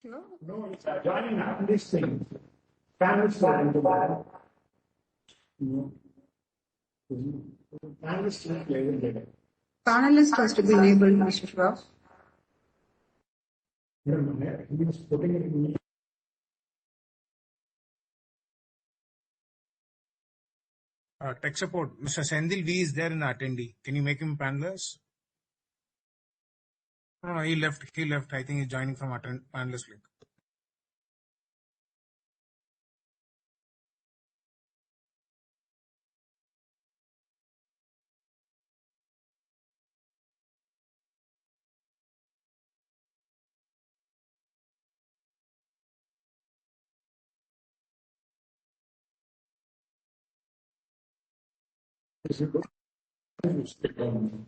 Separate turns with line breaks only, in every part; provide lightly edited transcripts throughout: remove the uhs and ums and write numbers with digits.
No, it's joining up this thing. Panelists are into that. Panelists are enabled.
Panelist has to be enabled, Mr. Shiva.
He was putting it in.
Tech support. Mr. Sendil V is there in the attendee. Can you make him panelist? No, he left. I think he's joining from panelist link.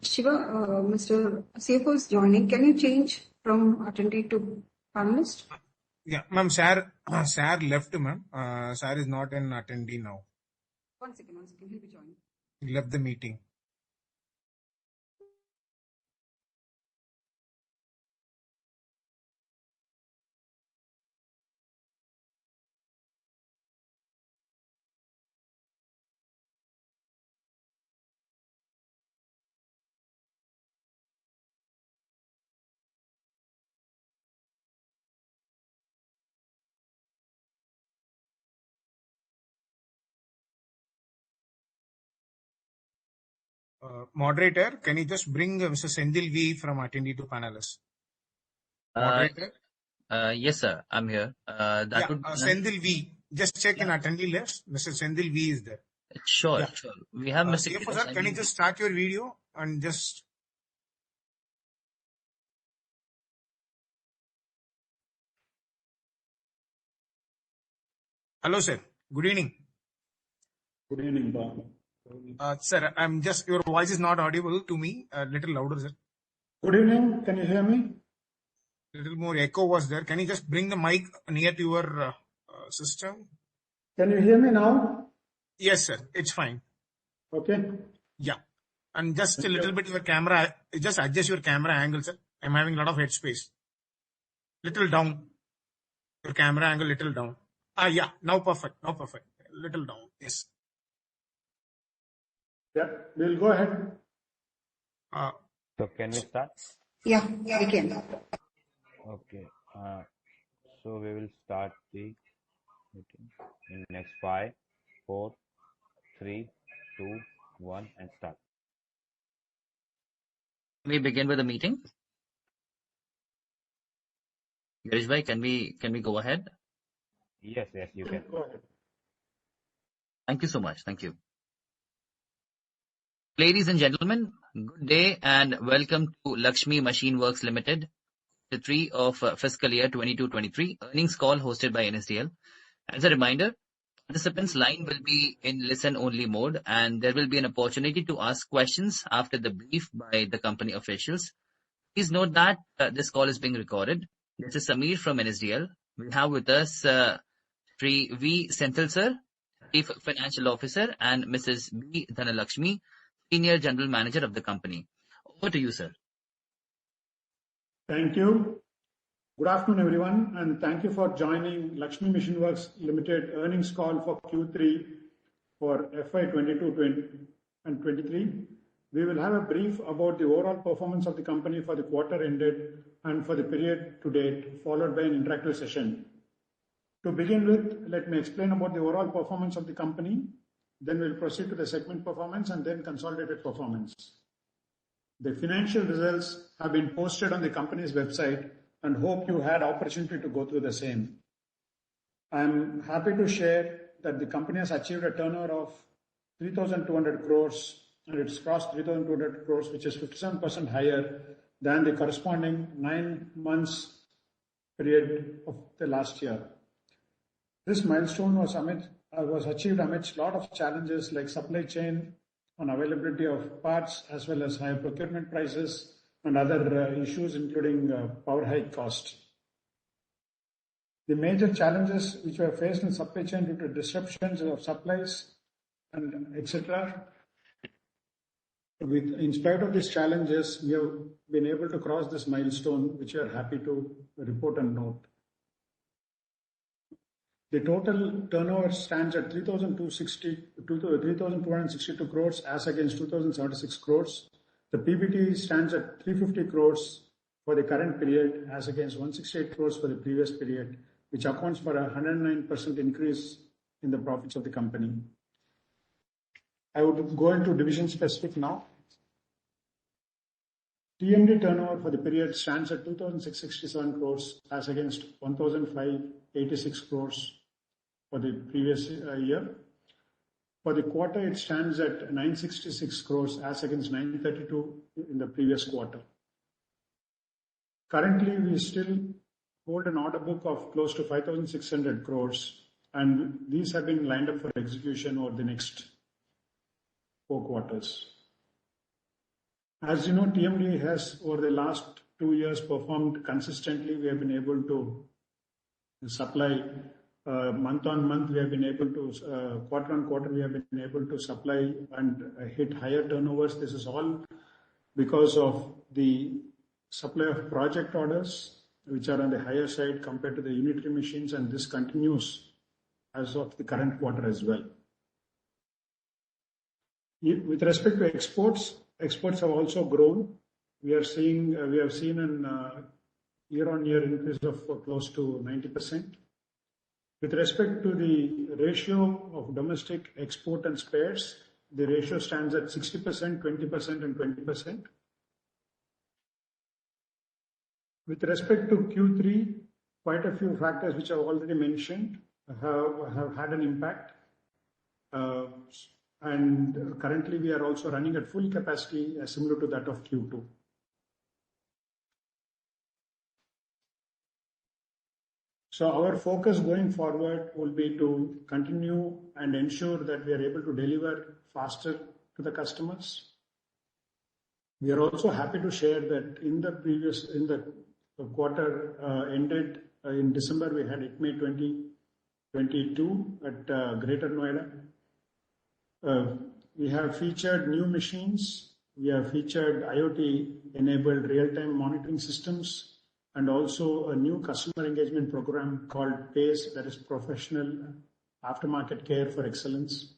Shiva, Mr. CFO is joining. Can you change from attendee to panelist?
Yeah, ma'am, Sir left, ma'am. Sir is not an attendee now.
One second, he'll be joining.
He left the meeting. Moderator, can you just bring Mr. Sendil V from attendee to panelist? Moderator?
Yes, sir. I'm here.
Sendil V. Just check in attendee list. Mr. Sendil V is there.
Sure. We have Mr.
CFO, sir, can you just start your video and just... Hello, sir. Good evening.
Good evening, Bob.
Sir, your voice is not audible to me. A little louder, sir.
Good evening. Can you hear me?
A little more echo was there. Can you just bring the mic near to your system?
Can you hear me now?
Yes, sir. It's fine.
Okay.
Yeah. And just a little bit your camera. Just adjust your camera angle, sir. I'm having a lot of headspace. Little down. Your camera angle little down. Yeah. Now perfect. Little down. Yes.
Yeah, we'll go ahead.
So can we start?
Yeah, we can.
Okay. So we will start the meeting in next 5, 4, 3, 2, 1 and start.
We begin with the meeting. Girish bhai, can we go ahead?
Yes, you can.
Go ahead.
Thank you so much. Thank you. Ladies and gentlemen, good day and welcome to Lakshmi Machine Works Limited, the 3 of fiscal year 22-23 earnings call hosted by NSDL. As a reminder, participants' line will be in listen-only mode and there will be an opportunity to ask questions after the brief by the company officials. Please note that this call is being recorded. This is Samir from NSDL. We have with us Sri V. Senthil sir, Chief Financial Officer, and Mrs. B. Dhanalakshmi, Senior General Manager of the company. Over to you, sir.
Thank you. Good afternoon, everyone, and thank you for joining Lakshmi Machine Works Limited earnings call for Q3 for FY22 and 23. We will have a brief about the overall performance of the company for the quarter ended and for the period to date, followed by an interactive session. To begin with, let me explain about the overall performance of the company. Then we'll proceed to the segment performance and then consolidated performance. The financial results have been posted on the company's website and hope you had opportunity to go through the same. I'm happy to share that the company has achieved a turnover of 3,200 crores and it's crossed 3,200 crores, which is 57% higher than the corresponding 9 months period of the last year. This milestone was achieved amidst a lot of challenges like supply chain and availability of parts, as well as higher procurement prices and other issues, including power hike cost. The major challenges which were faced in supply chain due to disruptions of supplies and etc. In spite of these challenges, we have been able to cross this milestone, which we are happy to report and note. The total turnover stands at 3,262 crores as against 2,076 crores. The PBT stands at 350 crores for the current period as against 168 crores for the previous period, which accounts for a 109% increase in the profits of the company. I would go into division specific now. TMD turnover for the period stands at 2,667 crores as against 1,586 crores for the previous year. For the quarter, it stands at 966 crores as against 932 in the previous quarter. Currently, we still hold an order book of close to 5,600 crores, and these have been lined up for execution over the next 4 quarters. As you know, TMD has over the last 2 years performed consistently. We have been able to supply month on month. We have been able to quarter on quarter. We have been able to supply and hit higher turnovers. This is all because of the supply of project orders, which are on the higher side compared to the unitary machines, and this continues as of the current quarter as well. With respect to exports, exports have also grown. We have seen an year-on-year increase of close to 90%. With respect to the ratio of domestic export and spares, the ratio stands at 60%, 20%, and 20%. With respect to Q3, quite a few factors which I've already mentioned have had an impact. And currently we are also running at full capacity similar to that of Q2. So our focus going forward will be to continue and ensure that we are able to deliver faster to the customers. We are also happy to share that in the quarter ended in December, we had ITME 2022 at Greater Noida. We have featured new machines. We have featured IoT-enabled real-time monitoring systems, and also a new customer engagement program called PACE, that is Professional Aftermarket Care for Excellence.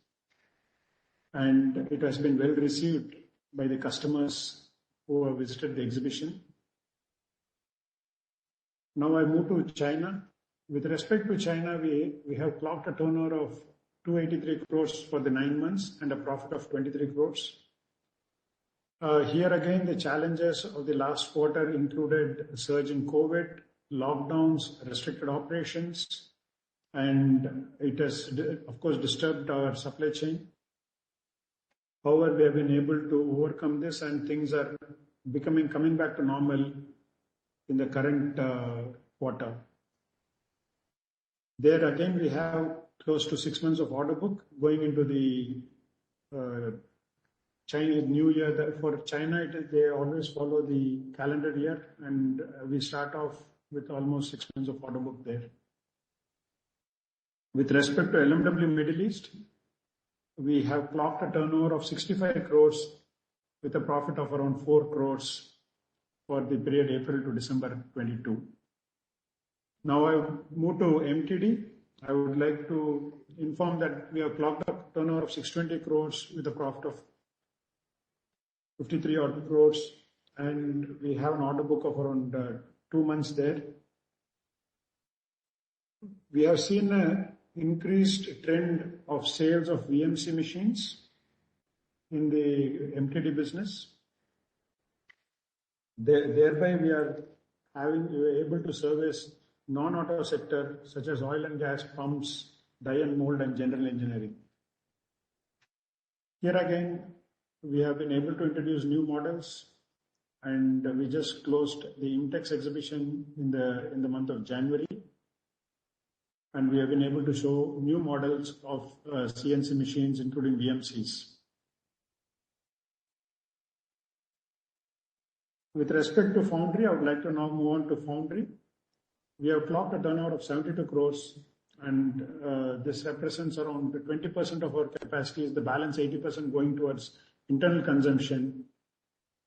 And it has been well received by the customers who have visited the exhibition. Now I move to China. With respect to China, we have clocked a turnover of 283 crores for the 9 months and a profit of 23 crores. Here again, the challenges of the last quarter included a surge in COVID, lockdowns, restricted operations, and it has, of course, disturbed our supply chain. However, we have been able to overcome this, and things are coming back to normal in the current quarter. There again, we have close to 6 months of order book going into the Chinese New Year. For China, they always follow the calendar year, and we start off with almost 6 months of order book there. With respect to LMW Middle East, we have clocked a turnover of 65 crores with a profit of around 4 crores for the period April to December 22. Now I move to MTD. I would like to inform that we have clocked a turnover of 620 crores with a profit of 53 odd crores, and we have an order book of around 2 months there. We have seen an increased trend of sales of VMC machines in the MTD business. Thereby, we are able to service non-auto sector such as oil and gas, pumps, die and mold, and general engineering. Here again, we have been able to introduce new models, and we just closed the Intex exhibition in the month of January, and we have been able to show new models of CNC machines, including VMCs. With respect to Foundry, I would like to now move on to Foundry. We have clocked a turnover of 72 crores, and this represents around 20% of our capacity, is the balance 80% going towards internal consumption.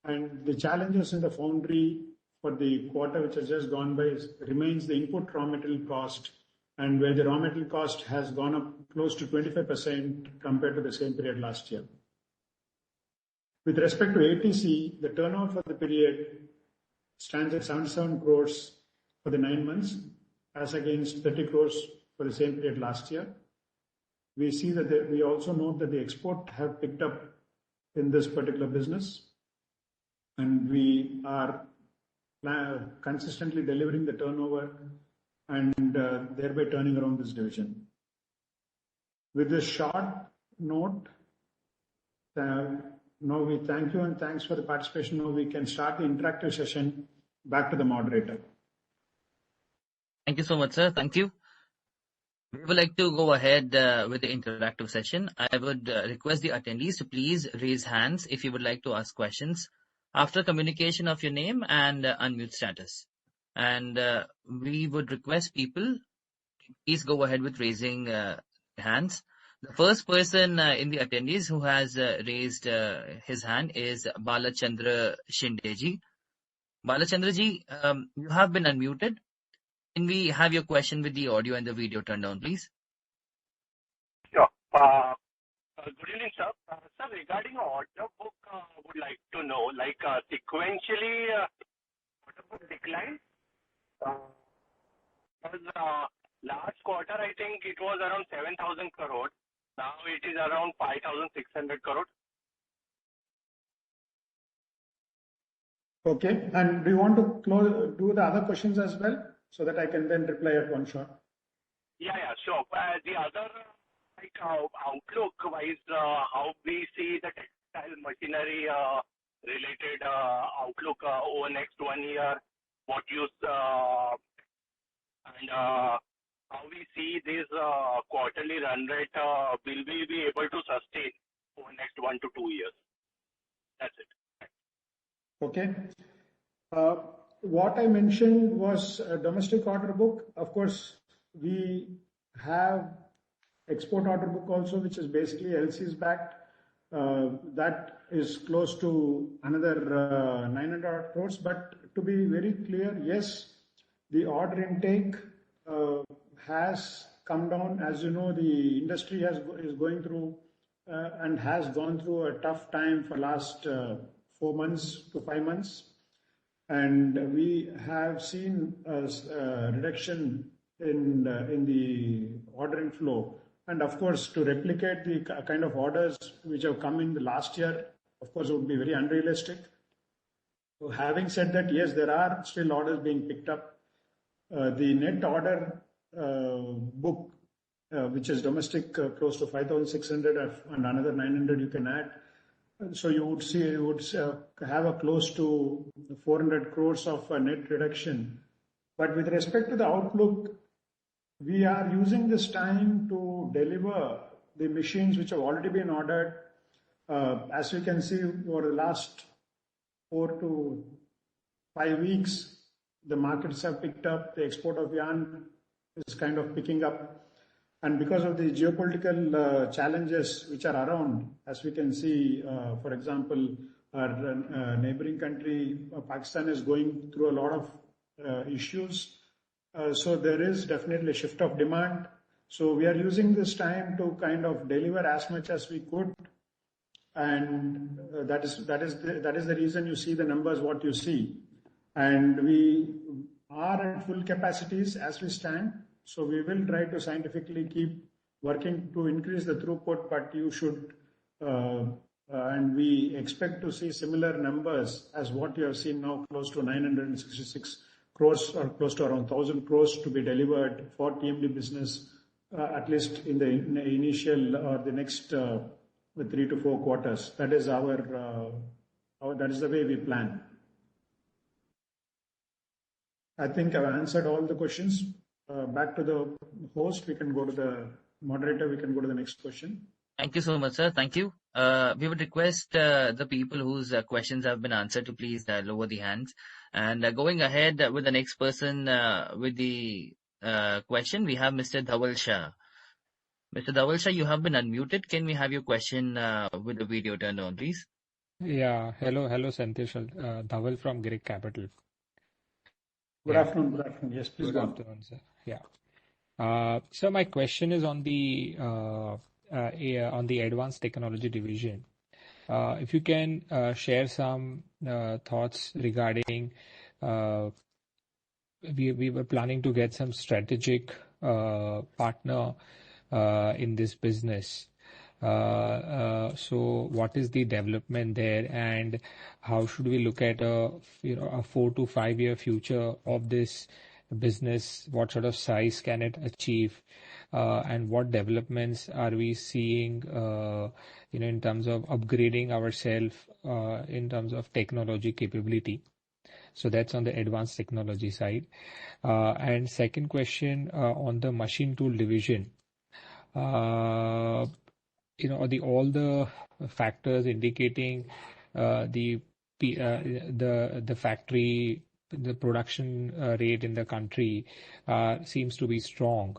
And the challenges in the Foundry for the quarter which has just gone by remains the input raw material cost and where the raw material cost has gone up close to 25% compared to the same period last year. With respect to ATC, the turnover for the period stands at 77 crores for the 9 months, as against 30 crores for the same period last year. We see that we also note that the export have picked up in this particular business, and we are consistently delivering the turnover and thereby turning around this division. With this short note, now we thank you and thanks for the participation. Now we can start the interactive session. Back to the moderator.
Thank you so much, sir. Thank you. We would like to go ahead with the interactive session. I would request the attendees to please raise hands if you would like to ask questions after communication of your name and unmute status. And we would request people to please go ahead with raising hands. The first person in the attendees who has raised his hand is Balachandra Shindeji. Balachandraji, you have been unmuted. Can we have your question with the audio and the video turned on, please?
Sure. Good evening, sir. Sir, regarding order book, would like to know, like sequentially, order book decline. Last quarter, I think it was around 7,000 crore. Now it is around 5,600 crore.
Okay. And do you want to do the other questions as well, so that I can then reply at one shot?
Yeah, sure. The other, like outlook-wise, how we see the textile machinery related outlook over next 1 year, what you and how we see this quarterly run rate, will we be able to sustain over next 1 to 2 years? That's it.
Okay. What I mentioned was a domestic order book. Of course, we have export order book also, which is basically LCs backed. That is close to another 900 crores. But to be very clear, yes, the order intake has come down. As you know, the industry is going through and has gone through a tough time for last 4 months to 5 months. And we have seen a reduction in the order inflow. And of course, to replicate the kind of orders which have come in the last year, of course, it would be very unrealistic. So having said that, yes, there are still orders being picked up. The net order book, which is domestic, close to 5,600 and another 900 you can add. So you would have a close to 400 crores of a net reduction. But with respect to the outlook, we are using this time to deliver the machines which have already been ordered. As you can see, over the last 4 to 5 weeks, the markets have picked up. The export of yarn is kind of picking up. And because of the geopolitical challenges which are around, as we can see, for example, our neighboring country, Pakistan, is going through a lot of issues. So there is definitely a shift of demand. So we are using this time to kind of deliver as much as we could. And that is the reason you see the numbers, what you see. And we are at full capacities as we stand. So we will try to scientifically keep working to increase the throughput, but you should, and we expect to see similar numbers as what you have seen now, close to 966 crores or close to around 1,000 crores to be delivered for TMD business, at least in the initial or the next 3 to 4 quarters. That is that is the way we plan. I think I've answered all the questions. Back to the host, we can go to the moderator, we can go to the next question.
Thank you so much, sir. Thank you. We would request the people whose questions have been answered to please lower the hands. And going ahead with the next person with the question, we have Mr. Dhaval Shah. Mr. Dhaval Shah, you have been unmuted. Can we have your question with the video turned on, please?
Yeah. Hello, Santosh. Dhaval from Greek Capital.
Good afternoon. Yes, please.
Good afternoon, sir. Yeah. So my question is on the advanced technology division. If you can share some thoughts regarding we were planning to get some strategic partner in this business. So what is the development there, and how should we look at a 4 to 5 year future of this business? What sort of size can it achieve, and what developments are we seeing in terms of upgrading ourselves in terms of technology capability? So that's on the advanced technology side. And second question on the machine tool division. All the factors indicating the factory, the production rate in the country seems to be strong.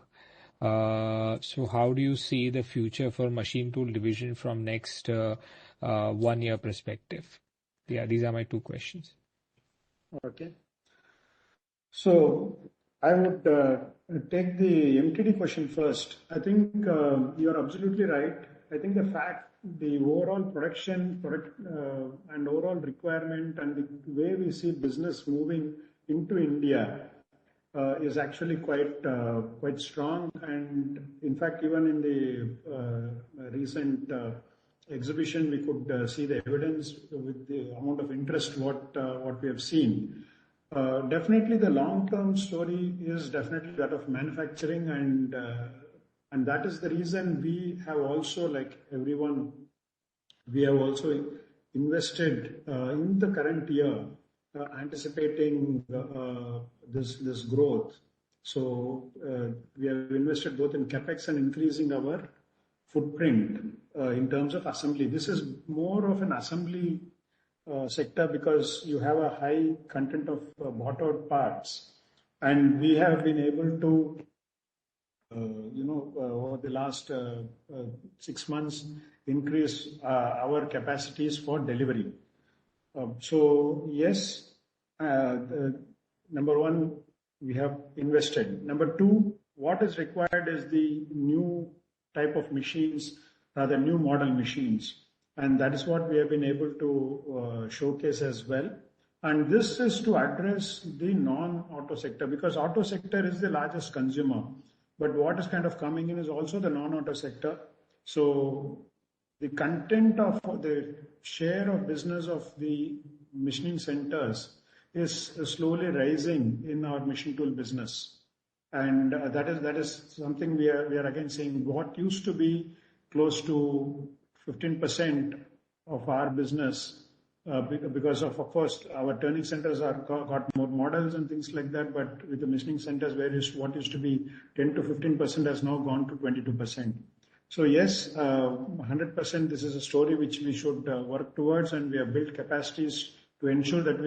So how do you see the future for machine tool division from next 1 year perspective? Yeah, these are my two questions.
Okay. So I would take the MTD question first. I think you're absolutely right. I think the overall production and overall requirement and the way we see business moving into India is actually quite strong. And in fact, even in the recent exhibition, we could see the evidence with the amount of interest what we have seen. Definitely, the long-term story is definitely that of manufacturing, and that is the reason we have also, like everyone, we have also invested in the current year, anticipating this growth. So we have invested both in capex and increasing our footprint in terms of assembly. This is more of an assembly sector because you have a high content of bought-out parts, and we have been able to, over the last 6 months, increase our capacities for delivery. So yes, number one, we have invested. Number two, what is required is the new type of machines, rather new model machines. And that is what we have been able to showcase as well. And this is to address the non-auto sector, because auto sector is the largest consumer. But what is kind of coming in is also the non-auto sector. So the content of the share of business of the machining centers is slowly rising in our machine tool business. And that is something we are again saying, what used to be close to 15% of our business, because of course, our turning centers got more models and things like that, but with the machining centers, what used to be 10 to 15% has now gone to 22%. So yes, 100%, this is a story which we should work towards, and we have built capacities to ensure that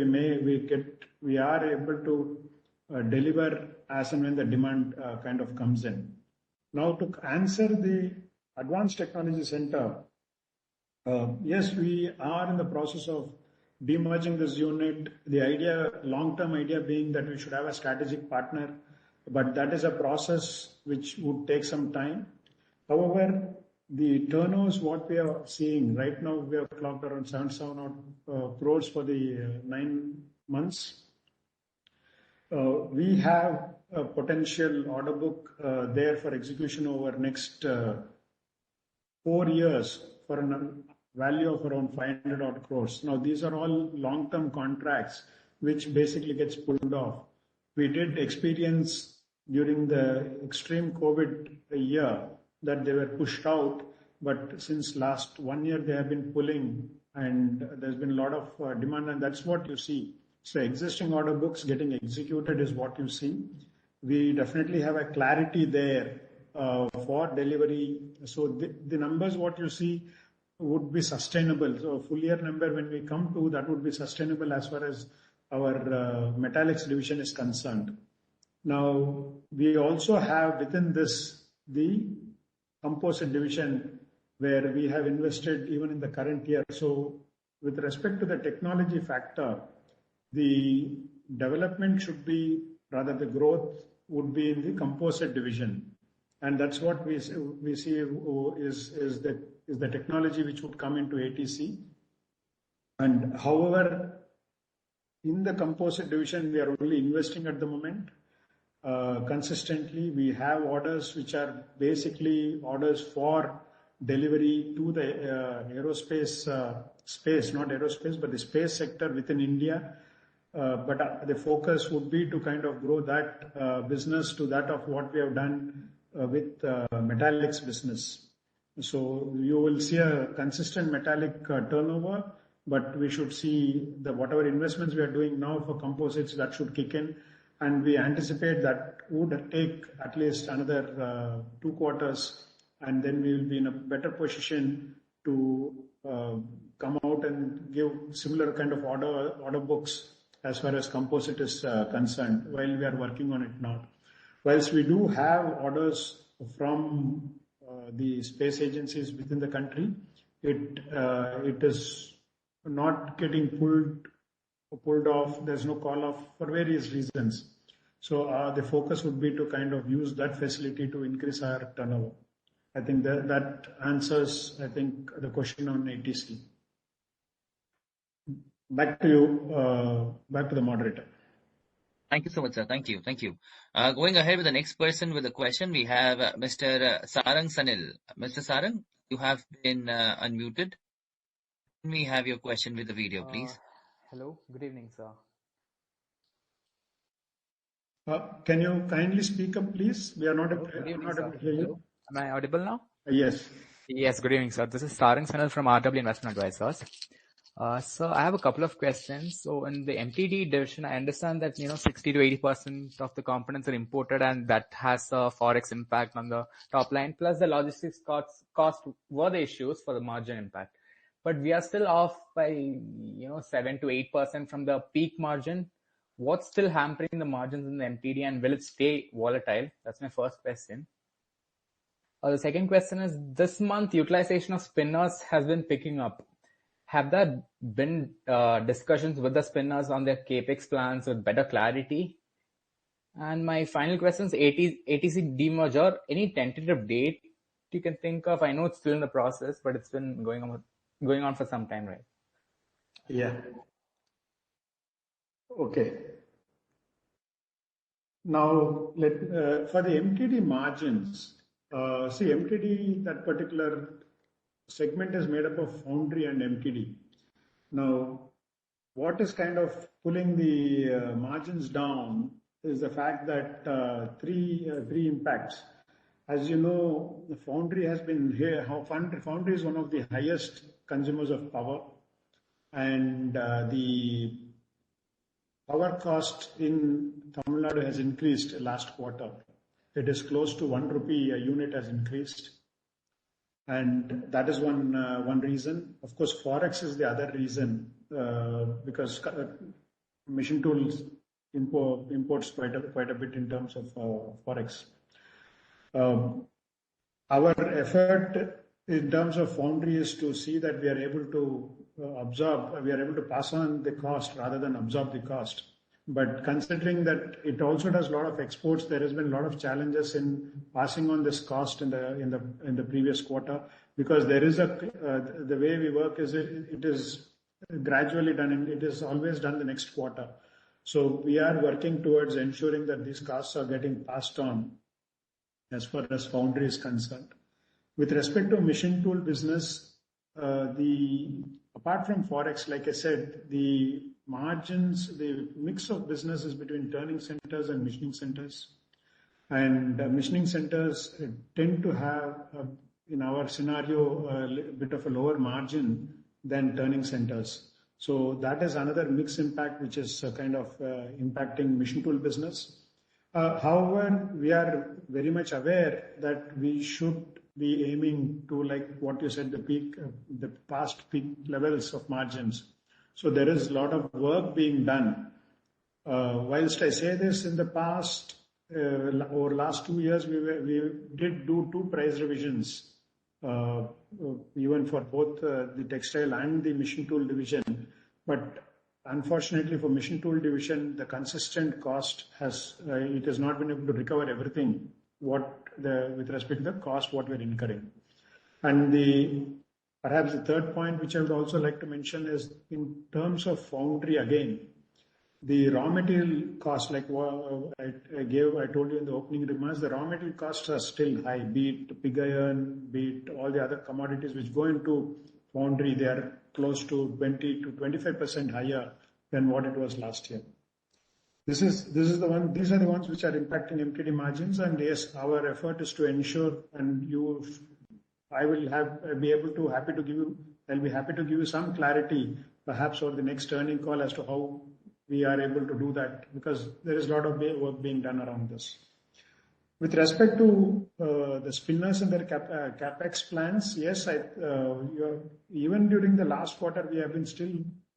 we are able to deliver as and when the demand kind of comes in. Now, to answer the Advanced Technology Center, yes, we are in the process of demerging this unit. The long-term idea being that we should have a strategic partner, but that is a process which would take some time. However, the turnovers, what we are seeing right now, we have clocked around 77 crores for the 9 months. We have a potential order book there for execution over next 4 years for a value of around 500 odd crores. Now, these are all long-term contracts which basically gets pulled off. We did experience during the extreme COVID year that they were pushed out, but since last 1 year they have been pulling, and there's been a lot of demand, and that's what you see. So existing order books getting executed is what you see. We definitely have a clarity there for delivery. So the numbers what you see would be sustainable. So full year number when we come to, that would be sustainable as far as our metallics division is concerned. Now, we also have within this the composite division where we have invested even in the current year. So with respect to the technology factor, the development should be, rather the growth would be in the composite division. And that's what we see is the technology which would come into ATC. And however, in the composite division, we are only investing at the moment. Consistently, we have orders which are basically orders for delivery to the aerospace space, not aerospace, but the space sector within India. But the focus would be to kind of grow that business to that of what we have done with metallics business. So you will see a consistent metallic turnover, but we should see the whatever investments we are doing now for composites that should kick in, and we anticipate that would take at least another 2 quarters, and then we will be in a better position to come out and give similar kind of order books as far as composite is concerned, while we are working on it now. Whilst we do have orders from the space agencies within the country, it is not getting pulled off. There's no call off for various reasons. So the focus would be to kind of use that facility to increase our turnover. I think that answers, I think, the question on ATC. Back to you, back to the moderator.
Thank you so much, sir. Thank you. Going ahead with the next person with a question, we have Mr. Sarang Sanil. Mr. Sarang, you have been unmuted. Can we have your question with the video, please?
Hello, good evening, sir.
Can you kindly speak up, please? We are not able to hear you.
Am I audible now?
Yes.
Yes, good evening, sir. This is Sarang Sanil from RW Investment Advisors. So I have a couple of questions. So in the MTD division, I understand that 60 to 80% of the components are imported, and that has a forex impact on the top line. Plus the logistics cost were the issues for the margin impact. But we are still off by 7 to 8% from the peak margin. What's still hampering the margins in the MTD, and will it stay volatile? That's my first question. The second question is, this month utilization of spinners has been picking up. Have there been discussions with the spinners on their capex plans with better clarity? And my final question is ATC demerger. Any tentative date you can think of? I know it's still in the process, but it's been going on for some time, right?
Yeah. Okay. Now, for the MTD margins, see, MTD, that particular segment is made up of foundry and MTD. Now, what is kind of pulling the margins down is the fact that three impacts. As you know, the foundry has been here. Foundry is one of the highest consumers of power, and the power cost in Tamil Nadu has increased last quarter. It is close to 1 rupee a unit has increased. And that is one reason. Of course, forex is the other reason, because machine tools imports quite a bit in terms of forex. Our effort in terms of foundry is to see that we are able to pass on the cost rather than absorb the cost. But considering that it also does a lot of exports, there has been a lot of challenges in passing on this cost in the previous quarter, because there is the way we work is it is gradually done, and it is always done the next quarter. So we are working towards ensuring that these costs are getting passed on as far as foundry is concerned. With respect to machine tool business, apart from forex, like I said, the margins, the mix of business is between turning centers and machining centers. And machining centers tend to have, in our scenario, a bit of a lower margin than turning centers. So that is another mix impact which is kind of impacting machine tool business. However, we are very much aware that we should be aiming to, like what you said, the past peak levels of margins. So there is a lot of work being done. Whilst I say this, in the past, over last 2 years, we did do 2 price revisions, even for both the textile and the machine tool division. But unfortunately for machine tool division, the consistent cost it has not been able to recover everything with respect to the cost what we're incurring. And perhaps the third point which I would also like to mention is in terms of foundry again, the raw material cost, like I told you in the opening remarks, the raw material costs are still high, be it pig iron, be it all the other commodities which go into foundry, they are close to 20 to 25% higher than what it was last year. These are the ones which are impacting MTD margins, and yes, our effort is to ensure, and I'll be happy to give you some clarity, perhaps over the next earning call as to how we are able to do that, because there is a lot of work being done around this. With respect to the spinners and their capex plans, yes, even during the last quarter, we have still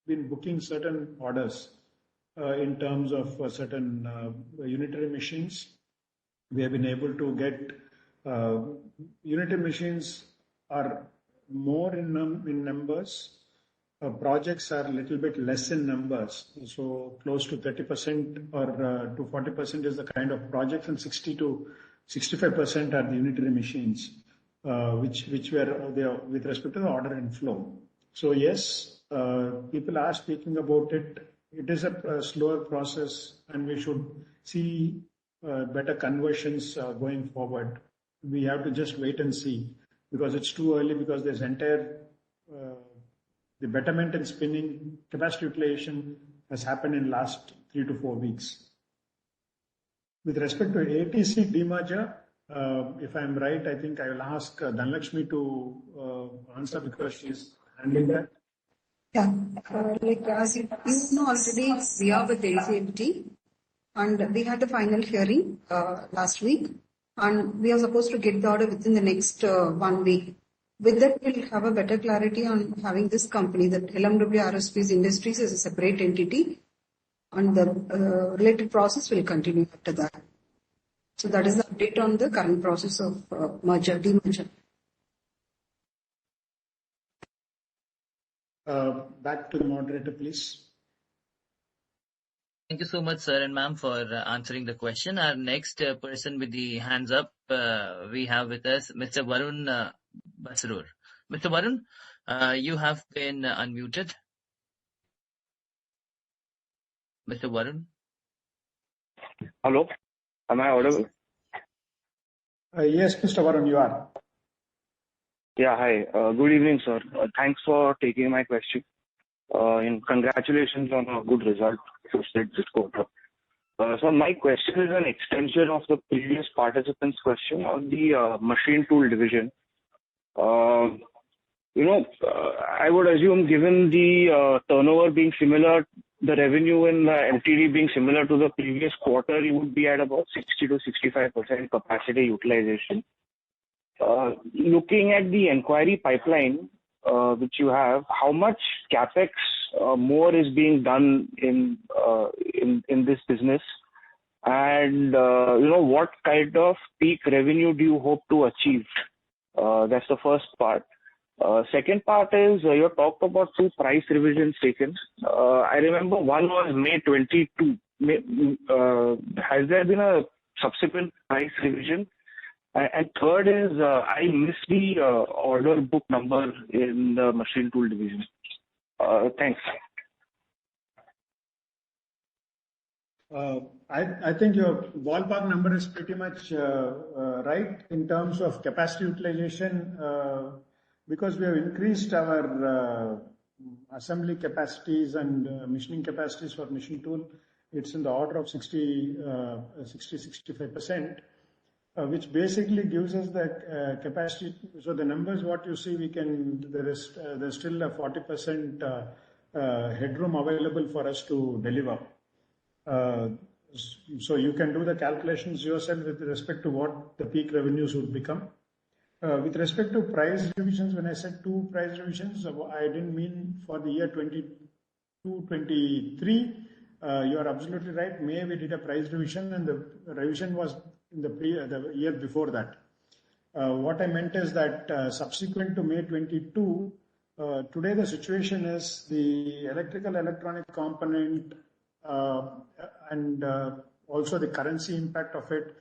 been booking certain orders in terms of certain unitary machines. We have been able to get unitary machines are more in numbers. Projects are a little bit less in numbers, so close to 30% or to 40% is the kind of projects, and 60 to 65% are the unitary machines, which were there with respect to the order inflow. So yes, people are speaking about it. It is a slower process, and we should see better conversions going forward. We have to just wait and see, because it's too early, because there's entire the betterment in spinning capacity utilization has happened in last 3 to 4 weeks. With respect to ATC demerger, if I'm right, I think I will ask Lakshmi to answer, because she's handling that.
Yeah, as you know already, we are with ACMT, and we had the final hearing last week, and we are supposed to get the order within the next 1 week. With that, we'll have a better clarity on having this company, that LMW Aerospace Industries, is a separate entity, and the related process will continue after that. So that is the update on the current process of demerger.
Back to the moderator, please.
Thank you so much, sir and ma'am, for answering the question. Our next person with the hands up, we have with us Mr. Varun Basrur. Mr. Varun, you have been unmuted. Mr. Varun?
Hello, am I audible?
Yes, Mr. Varun, you are.
Yeah, hi. Good evening, sir. Thanks for taking my question. And congratulations on a good result this quarter. So my question is an extension of the previous participant's question on the machine tool division. I would assume, given the turnover being similar, the revenue in the MTD being similar to the previous quarter, you would be at about 60 to 65% capacity utilization. Looking at the inquiry pipeline which you have, how much capex more is being done in this business, and what kind of peak revenue do you hope to achieve? That's the first part. Second part is, you talked about 2 price revisions taken. I remember one was May 22. Has there been a subsequent price revision? And third is, I missed the order book number in the machine tool division. Thanks.
I think your ballpark number is pretty much right in terms of capacity utilization, because we have increased our assembly capacities and machining capacities for machine tool. It's in the order of 60-65%, which basically gives us the capacity. So the numbers what you see, there's still a 40% headroom available for us to deliver. So you can do the calculations yourself with respect to what the peak revenues would become. With respect to price revisions, when I said 2 price revisions, I didn't mean for the year 22-23. You are absolutely right. May we did a price revision, and the revision was in the year before that. What I meant is that subsequent to May 22, today the situation is the electrical electronic component and also the currency impact of it.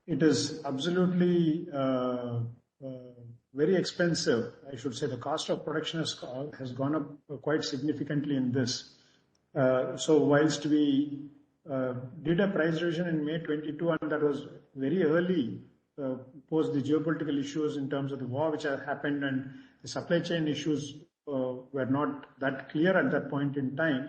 It is absolutely very expensive. I should say the cost of production has gone up quite significantly in this. So whilst we did a price revision in May 22, and that was very early post the geopolitical issues in terms of the war which had happened, and the supply chain issues were not that clear at that point in time.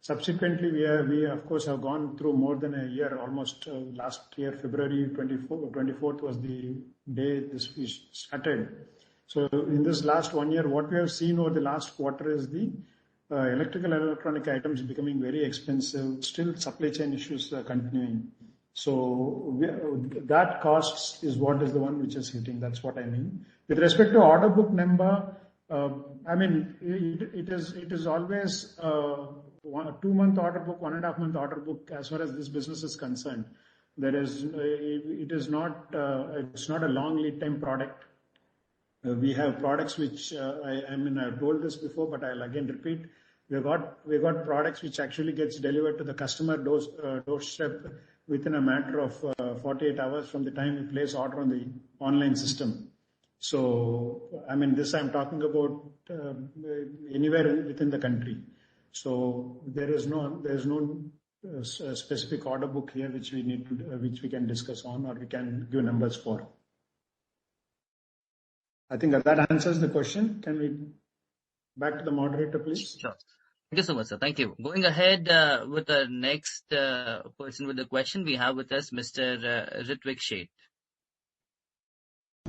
Subsequently, we of course have gone through more than a year, almost last year, February 24th was the day this started. So in this last 1 year, what we have seen over the last quarter is the electrical and electronic items becoming very expensive, still supply chain issues are continuing. So that costs is what is the one which is hitting. That's what I mean. With respect to order book number, I mean, it is always a 2-month order book, 1.5-month order book as far as this business is concerned. It's not a long lead time product. We have products which, I've told this before, but I'll again repeat. We got products which actually gets delivered to the customer doorstep within a matter of 48 hours from the time we place order on the online system. So, I mean, this I'm talking about anywhere within the country. So there is no specific order book here which we can discuss on or we can give numbers for. I think that answers the question. Can we back to the moderator, please?
Sure. Thank you so much, sir. Thank you. Going ahead with the next person with the question, we have with us Mr. Ritwik Sheth.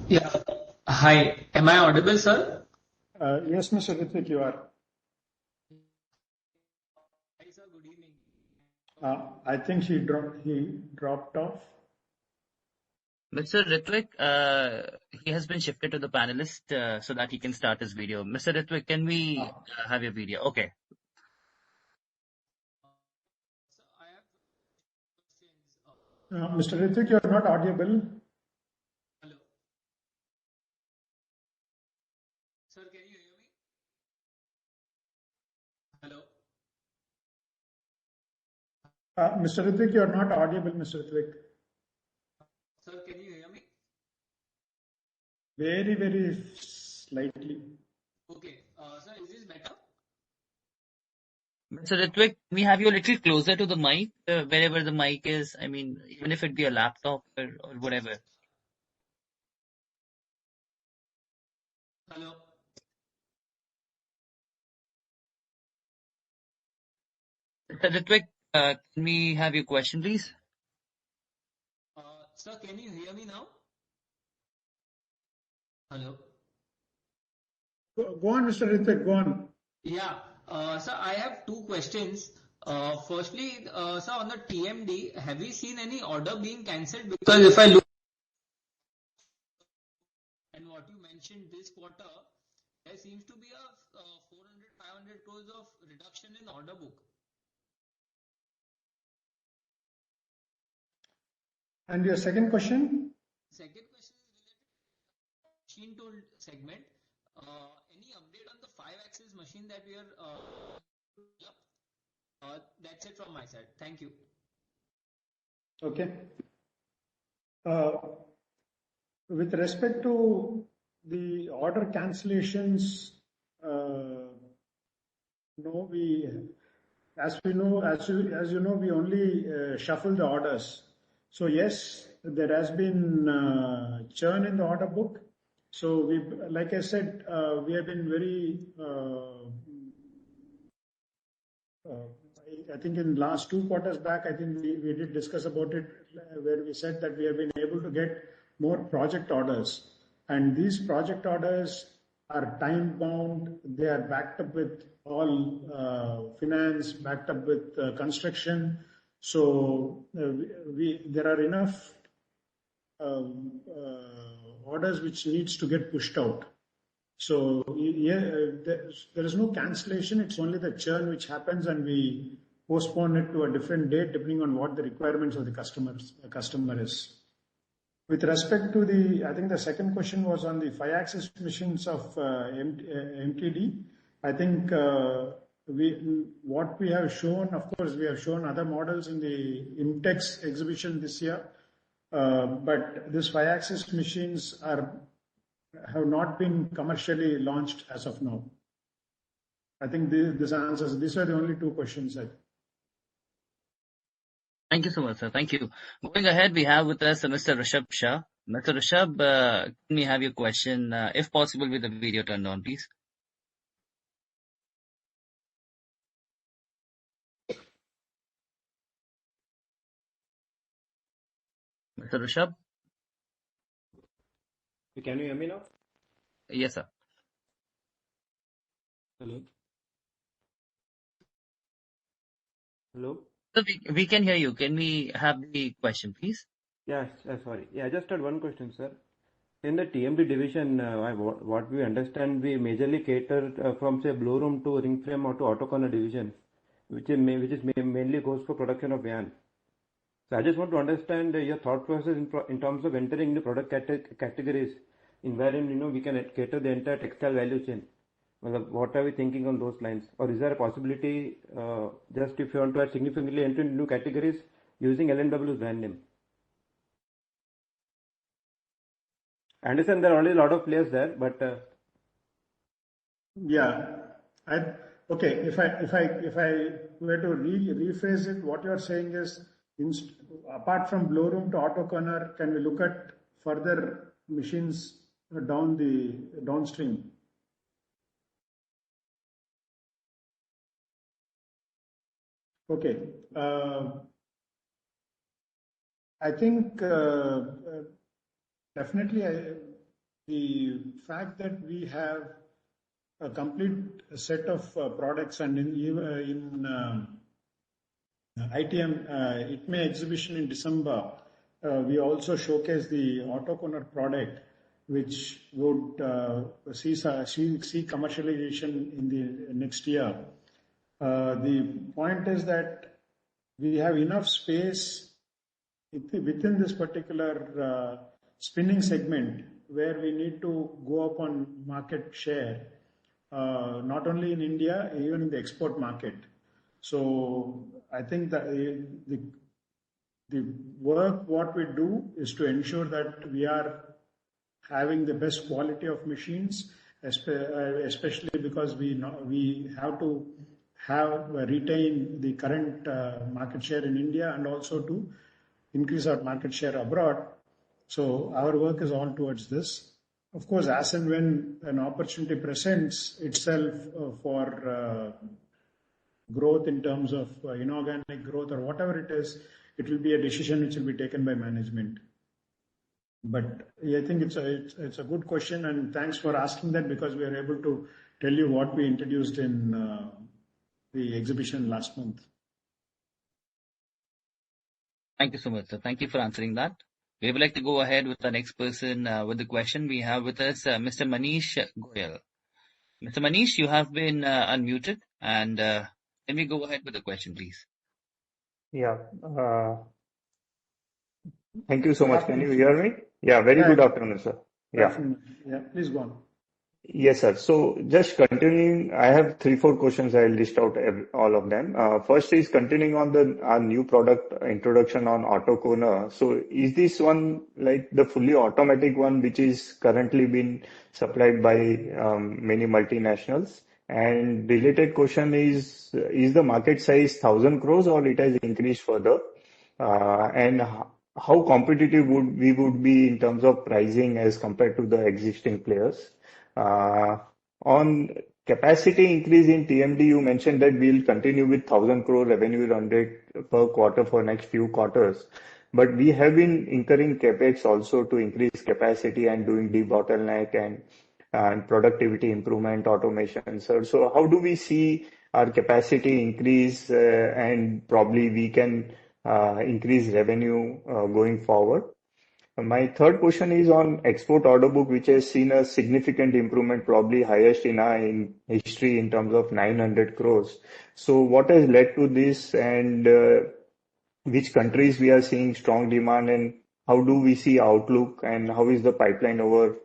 Yeah. Hi. Am I audible, sir?
Yes, Mr. Ritwik, you are.
Hi, sir. Good evening.
I think he dropped off.
Mr. Ritwik, he has been shifted to the panelist so that he can start his video. Mr. Ritwik, can we have your video? Okay.
So I have questions.
Mr. Ritwik, you are not audible.
Hello. Sir, can you hear me? Hello.
Mr. Ritwik, you are not audible, Mr. Ritwik.
Sir, can you hear me?
Very, very slightly.
Okay. Sir, is this better?
Mr. Ritwik, we have you a little closer to the mic, wherever the mic is. I mean, even if it be a laptop or whatever.
Hello.
Mr. Ritwik, can we have your question, please?
Sir, can you hear me now? Hello.
Go on, Mr. Ritwik, go on.
Yeah. Sir, I have 2 questions. Firstly, sir, on the TMD, have we seen any order being cancelled? Because if I look and what you mentioned this quarter, there seems to be a 400-500 crores of reduction in order book.
And your second question?
Second question is related to machine tool segment. Any update on the 5-axis machine that we are that's it from my side. Thank you.
Okay. With respect to the order cancellations, as you know, we only shuffle the orders. So yes, there has been churn in the order book. So like I said, we have been very, I think in last 2 quarters back, I think we did discuss about it, where we said that we have been able to get more project orders. And these project orders are time bound. They are backed up with all finance, backed up with construction. So there are enough orders which needs to get pushed out. So yeah, there is no cancellation. It's only the churn which happens, and we postpone it to a different date depending on what the requirements of the customer is. With respect to I think the second question was on the 5-axis machines of MTD. I think what we have shown, of course, we have shown other models in the IMTEX exhibition this year, but these 5-axis machines have not been commercially launched as of now. I think this answers. These are the only two questions.
Thank you so much, sir. Thank you. Going ahead, we have with us Mr. Rishabh Shah. Mr. Rishabh, can we have your question, if possible, with the video turned on, please? Mr. Rishabh?
Can you hear me now?
Yes, sir.
Hello? Hello?
So we can hear you. Can we have the question, please?
Yes, sorry. Yeah, I just had one question, sir. In the TMD division, what we understand, we majorly cater from, say, blow room to ring frame or to auto corner division, which mainly goes for production of yarn. So I just want to understand your thought process in terms of entering the product categories in wherein we can cater the entire textile value chain. What are we thinking on those lines? Or is there a possibility just if you want to significantly enter into new categories using L&W's brand name? I understand there are only a lot of players there, but
yeah, okay. If I were to rephrase it, what you are saying is, apart from blow room to auto corner, can we look at further machines downstream? Okay. I think definitely the fact that we have a complete set of products, and in ITM ITME exhibition in December, we also showcase the auto corner product, which would see commercialization in the next year. The point is that we have enough space within this particular spinning segment where we need to go up on market share, not only in India, even in the export market. So I think that the work what we do is to ensure that we are having the best quality of machines, especially because we have to retain the current market share in India and also to increase our market share abroad. So our work is all towards this. Of course, as and when an opportunity presents itself for growth in terms of inorganic growth or whatever it is, it will be a decision which will be taken by management. But I think it's a good question, and thanks for asking that, because we are able to tell you what we introduced in the exhibition last month.
Thank you so much, sir. Thank you for answering that. We would like to go ahead with the next person with the question. We have with us Mr. Manish Goyal. Mr. Manish, you have been unmuted, and can we go ahead with the question, please?
Yeah. Thank you so much. Can you hear me? Yeah, very good afternoon, sir. Yeah.
Yeah, please go on.
Yes, sir. So just continuing, I have 3-4 questions. I'll list out all of them. First is continuing on our new product introduction on auto corner. So is this one like the fully automatic one, which is currently being supplied by many multinationals? And related question is the market size 1,000 crores or it has increased further? And how competitive we would be in terms of pricing as compared to the existing players? On capacity increase in TMD, you mentioned that we'll continue with 1,000 crore revenue run rate per quarter for next few quarters. But we have been incurring capex also to increase capacity and doing debottleneck and productivity improvement, automation, sir. So how do we see our capacity increase and probably we can increase revenue going forward? My third question is on export order book, which has seen a significant improvement, probably highest in our history in terms of 900 crores. So what has led to this, and which countries we are seeing strong demand, and how do we see outlook, and how is the pipeline over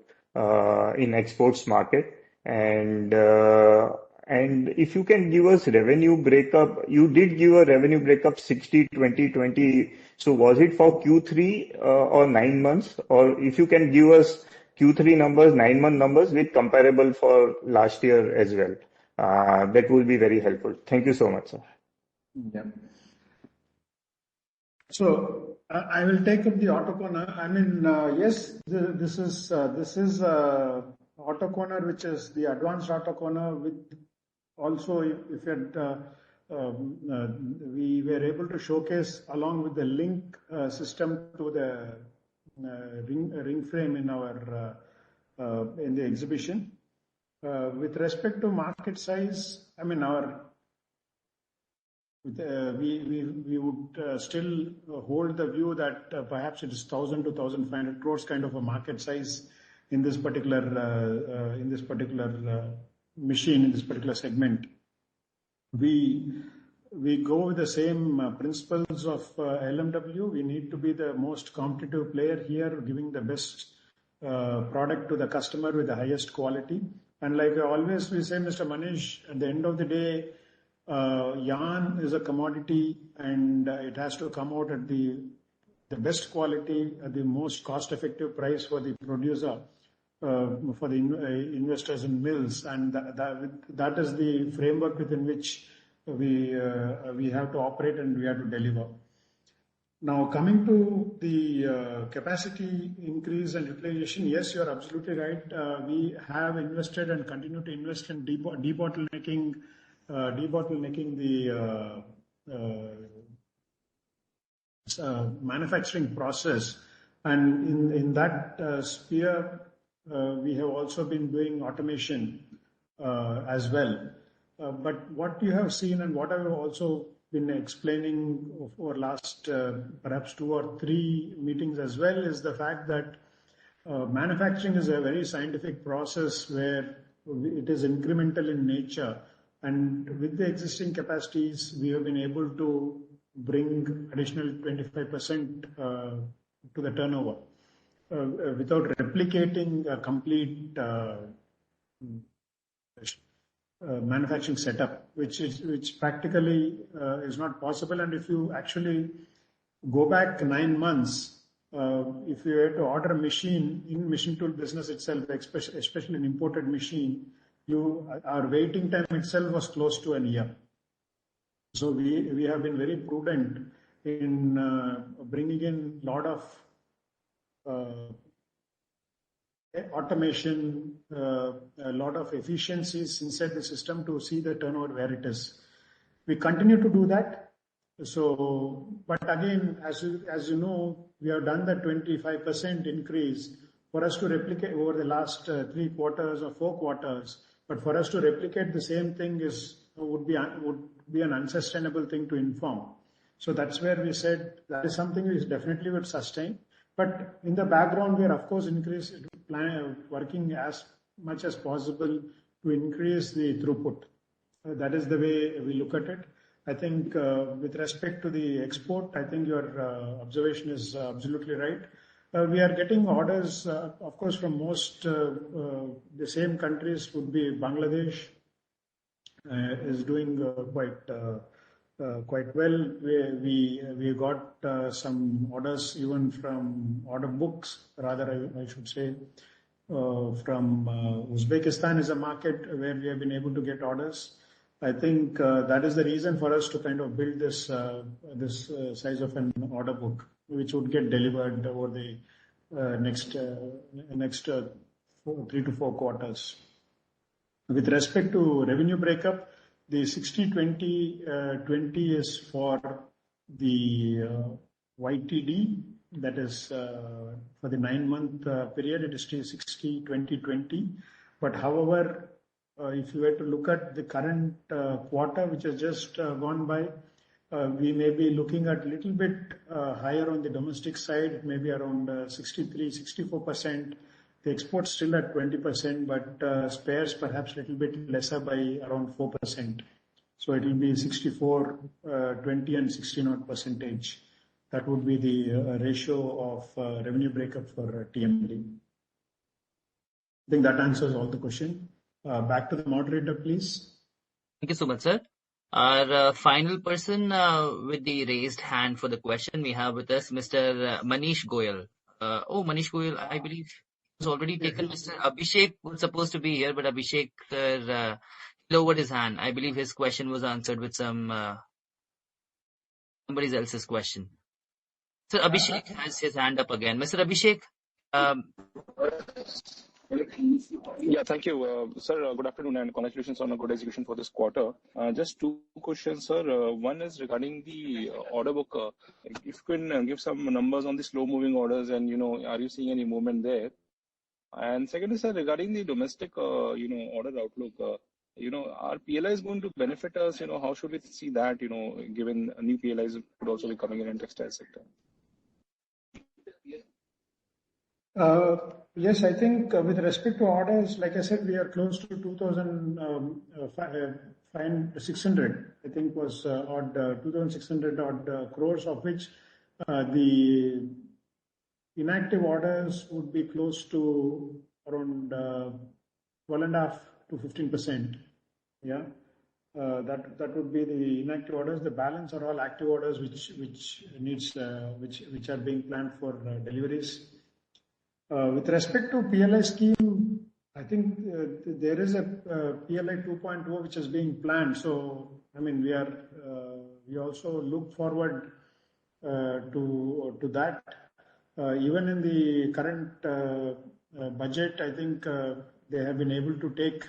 in exports market? And if you can give us revenue breakup, you did give a revenue breakup 60, 20, 20. So was it for Q3 or 9 months? Or if you can give us Q3 numbers, 9-month numbers with comparable for last year as well, that will be very helpful. Thank you so much, sir.
Yeah. So I will take up the autocorner. I mean, yes, this is autocorner, which is the advanced autocorner. With also, if we were able to showcase along with the link system to the ring frame in our in the exhibition. With respect to market size, I mean, we would still hold the view that perhaps it is 1,000 to 1,500 crores kind of a market size in this particular machine, in this particular segment. We go with the same principles of LMW. We need to be the most competitive player here, giving the best product to the customer with the highest quality. And like always we say, Mr. Manish, at the end of the day, yarn is a commodity, and it has to come out at the best quality at the most cost-effective price for the producer, for the investors in mills, and that is the framework within which we have to operate and we have to deliver. Now, coming to the capacity increase and utilization, yes, you are absolutely right. We have invested and continue to invest in debottlenecking the manufacturing process, and in that sphere, we have also been doing automation as well. But what you have seen and what I have also been explaining over last perhaps 2 or 3 meetings as well is the fact that manufacturing is a very scientific process where it is incremental in nature. And with the existing capacities, we have been able to bring additional 25% to the turnover without replicating a complete manufacturing setup, which practically is not possible. And if you actually go back 9 months, if you were to order a machine in machine tool business itself, especially an imported machine, our waiting time itself was close to a year. So we have been very prudent in bringing in a lot of automation, a lot of efficiencies inside the system to see the turnover where it is. We continue to do that. So, but again, as you know, we have done the 25% increase for us to replicate over the last 3 quarters or 4 quarters. But for us to replicate the same thing would be an unsustainable thing to inform. So that's where we said that is something we definitely would sustain. But in the background, we are of course working as much as possible to increase the throughput. That is the way we look at it. I think with respect to the export, I think your observation is absolutely right. We are getting orders, of course, from most the same countries. Would be Bangladesh is doing quite well. We got some orders even from order books, rather I should say, from Uzbekistan is a market where we have been able to get orders. I think that is the reason for us to kind of build this size of an order book, which would get delivered over the next 3 to 4 quarters. With respect to revenue breakup, the 60-20-20 is for the YTD, that is for the 9-month period, it is 60-20-20. But however, if you were to look at the current quarter, which has just gone by, we may be looking at a little bit higher on the domestic side, maybe around 63-64%. The exports still at 20%, but spares perhaps a little bit lesser by around 4%. So it will be 64, 20 and 16% That would be the ratio of revenue breakup for TMD. I think that answers all the question. Back to the moderator, please.
Thank you so much, sir. Our final person with the raised hand for the question we have with us, Mr. Manish Goyal. Manish Goyal, I believe was already taken. Mr. Abhishek was supposed to be here, but Abhishek lowered his hand. I believe his question was answered with somebody else's question. Sir Abhishek has his hand up again. Mr. Abhishek.
Yeah, thank you, sir. Good afternoon and congratulations on a good execution for this quarter. Just two questions, sir. One is regarding the order book. If you can give some numbers on the slow-moving orders, and are you seeing any movement there? And secondly, sir, regarding the domestic, order outlook, our PLI is going to benefit us. How should we see that? Given new PLIs could also be coming in textile sector.
Yes, I think with respect to orders, like I said, we are close to 2,600. I think was 2,600 odd crores, of which the inactive orders would be close to around 12.5% to 15%. Yeah, that would be the inactive orders. The balance are all active orders, which are being planned for deliveries. With respect to PLI scheme, I think there is a PLI 2.0 which is being planned. So, I mean, we also look forward to that. Even in the current budget, I think they have been able to take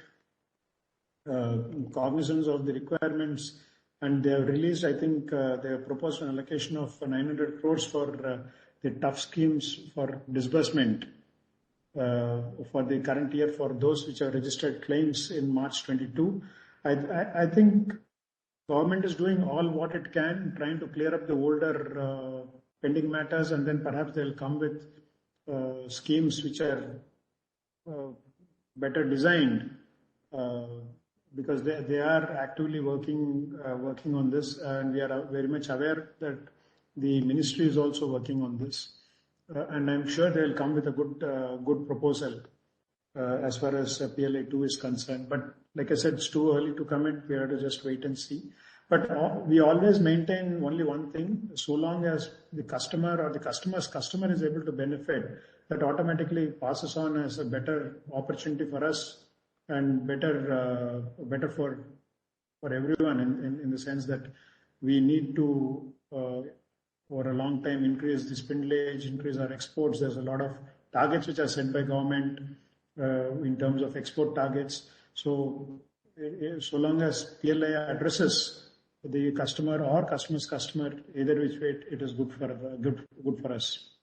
cognizance of the requirements, and they have released, I think they have proposed an allocation of 900 crores for the tough schemes for disbursement for the current year for those which have registered claims in March 22. I think government is doing all what it can, trying to clear up the older pending matters, and then perhaps they'll come with schemes which are better designed, because they are actively working on this, and we are very much aware that the ministry is also working on this, and I'm sure they'll come with a good proposal as far as PLI 2 is concerned. But like I said, it's too early to comment. We have to just wait and see. But we always maintain only one thing: so long as the customer or the customer's customer is able to benefit, that automatically passes on as a better opportunity for us and better for everyone in the sense that we need to for a long time increase the spindleage, increase our exports. There's a lot of targets which are set by government in terms of export targets. So long as PLI addresses the customer or customer's customer, either which way, it is good for us.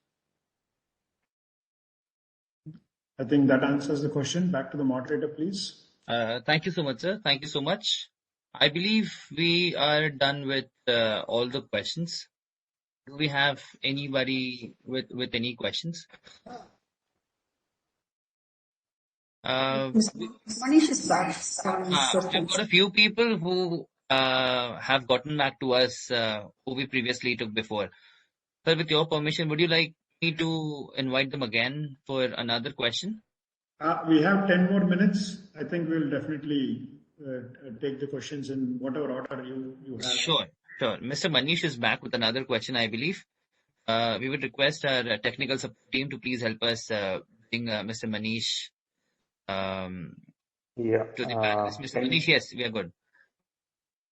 I think that answers the question. Back to the moderator, please.
Thank you so much, sir. Thank you so much. I believe we are done with all the questions. Do we have anybody with any questions?
Manish is back.
We've got a few people who have gotten back to us who we previously took before. Sir, with your permission, would you like me to invite them again for another question?
We have 10 more minutes. I think we'll definitely take the questions in whatever order you have.
Sure. Mr. Manish is back with another question, I believe. We would request our technical support team to please help us bring Mr. Manish to the panelist. Mr. Manish, yes, we are good.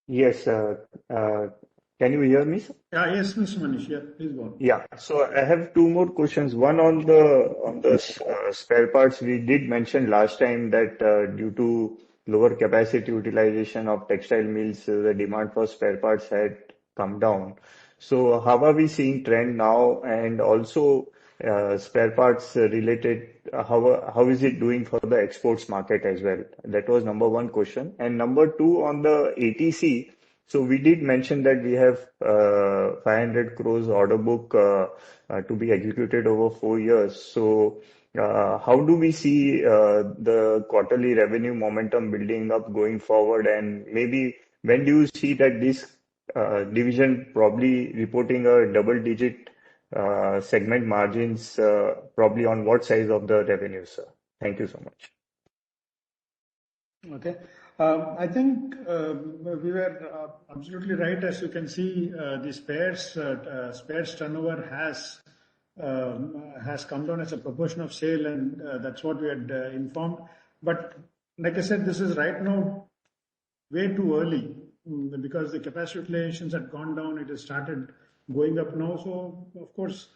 Yes. Can you hear me, sir?
Yes, Mr. Manish. Yeah, please go on.
Yeah. So I have two more questions. One on the spare parts. We did mention last time that due to lower capacity utilization of textile mills, the demand for spare parts had come down. So how are we seeing trend now? And also spare parts related, how is it doing for the exports market as well? That was number one question. And number two, on the ATC, so we did mention that we have 500 crores order book to be executed over 4 years. So how do we see the quarterly revenue momentum building up going forward? And maybe when do you see that this division probably reporting a double-digit segment margins, probably on what size of the revenue, sir? Thank you so much.
Okay. I think we were absolutely right. As you can see, the spares turnover has come down as a proportion of sale, and that's what we had informed. But like I said, this is right now way too early because the capacity utilizations had gone down. It has started going up now. So of course,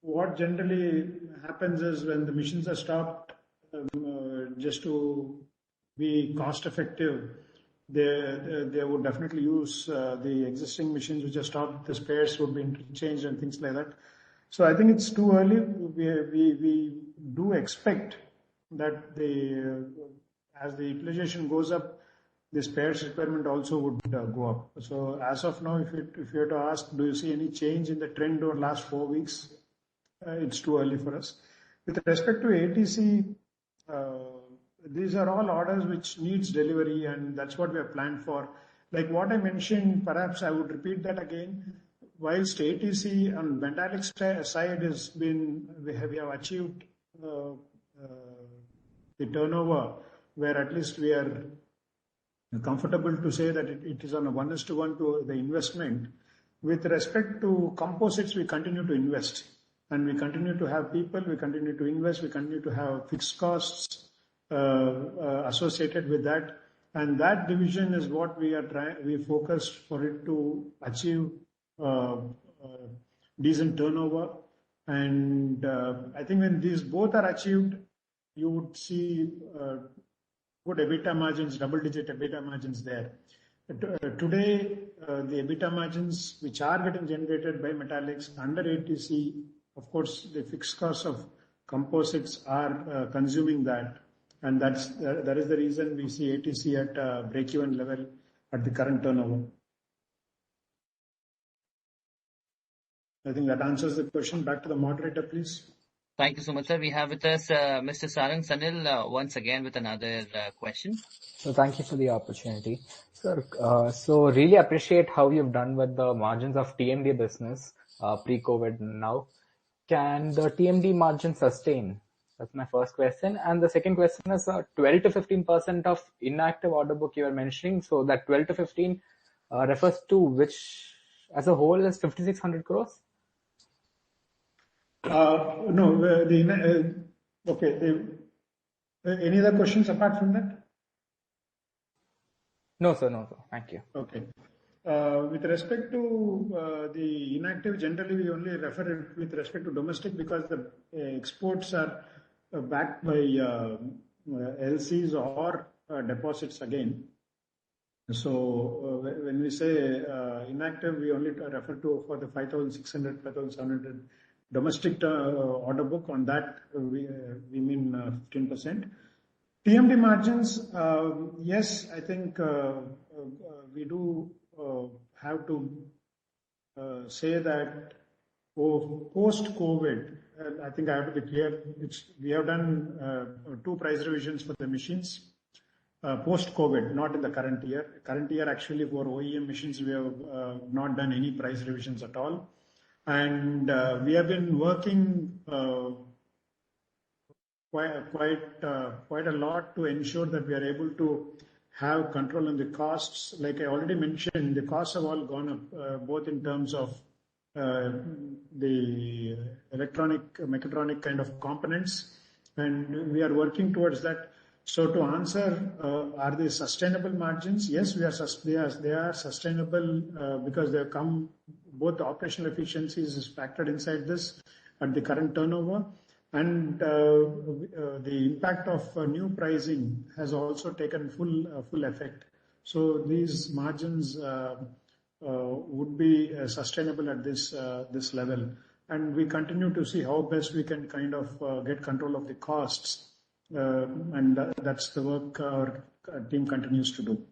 what generally happens is when the machines are stopped, just to be cost effective, they would definitely use the existing machines which are stopped. The spares would be interchanged and things like that. So I think it's too early. We do expect that as the utilization goes up, the spares requirement also would go up. So as of now, if you were to ask, do you see any change in the trend over last 4 weeks? It's too early for us. With respect to ATC, these are all orders which needs delivery, and that's what we have planned for. Like what I mentioned, perhaps I would repeat that again. Whilst ATC on metallic side has been, we have achieved the turnover where at least we are comfortable to say that it is on a 1:1 to the investment. With respect to composites, we continue to invest, and we continue to have people, we continue to invest, we continue to have fixed costs associated with that. And that division is what we focused for it to achieve decent turnover. And I think when these both are achieved, you would see good EBITDA margins, double-digit EBITDA margins there. Today, the EBITDA margins which are getting generated by metallics under ATC, of course, the fixed costs of composites are consuming that. And that is the reason we see ATC at break-even level at the current turnover. I think that answers the question. Back to the moderator, please.
Thank you so much, sir. We have with us Mr. Sarang Sanil once again with another question.
So thank you for the opportunity. Sir, so really appreciate how you've done with the margins of TMD business pre-COVID now. Can the TMD margin sustain? That's my first question. And the second question is 12 to 15% of inactive order book you are mentioning. So that 12 to 15 refers to which as a whole is 5,600 crores?
No, okay. Any other questions apart from that?
No, sir. Thank you.
Okay. With respect to the inactive, generally we only refer it with respect to domestic because the exports are backed by LCs or deposits again. So when we say inactive, we only refer to for the 5,600, 5,700 domestic order book. On that, we mean 15%. TMD margins, yes, I think we do have to say that post-COVID, I think I have to be clear, we have done 2 price revisions for the machines post-COVID, not in the current year. Current year, actually, for OEM machines, we have not done any price revisions at all. And we have been working quite a lot to ensure that we are able to have control on the costs. Like I already mentioned, the costs have all gone up, both in terms of the mechatronic kind of components, and we are working towards that. So to answer, are they sustainable margins? Yes, they are sustainable because they have come, both the operational efficiencies is factored inside this at the current turnover, and the impact of new pricing has also taken full effect. So these margins would be sustainable at this level, and we continue to see how best we can kind of get control of the costs, and that's the work our team continues to do.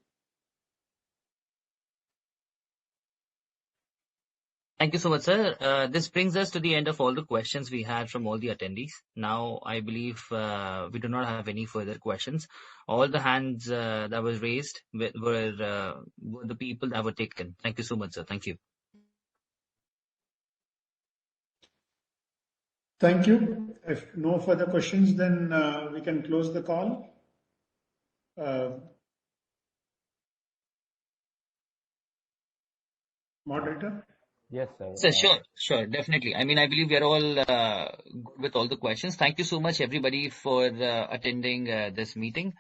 Thank you so much, sir. This brings us to the end of all the questions we had from all the attendees. Now, I believe we do not have any further questions. All the hands that was raised were the people that were taken. Thank you so much, sir. Thank you.
Thank you. If no further questions, then we can close the call. Moderator?
Yes, sir.
So sure, definitely. I mean, I believe we are all good with all the questions. Thank you so much, everybody, for attending this meeting.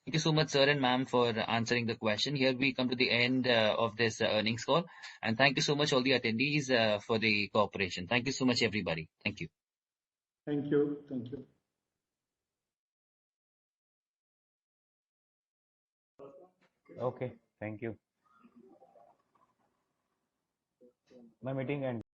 Thank you so much, sir and ma'am, for answering the question. Here we come to the end of this earnings call. And thank you so much, all the attendees, for the cooperation. Thank you so much, everybody. Thank you.
Thank you. Thank you.
Okay, thank you. My meeting ended.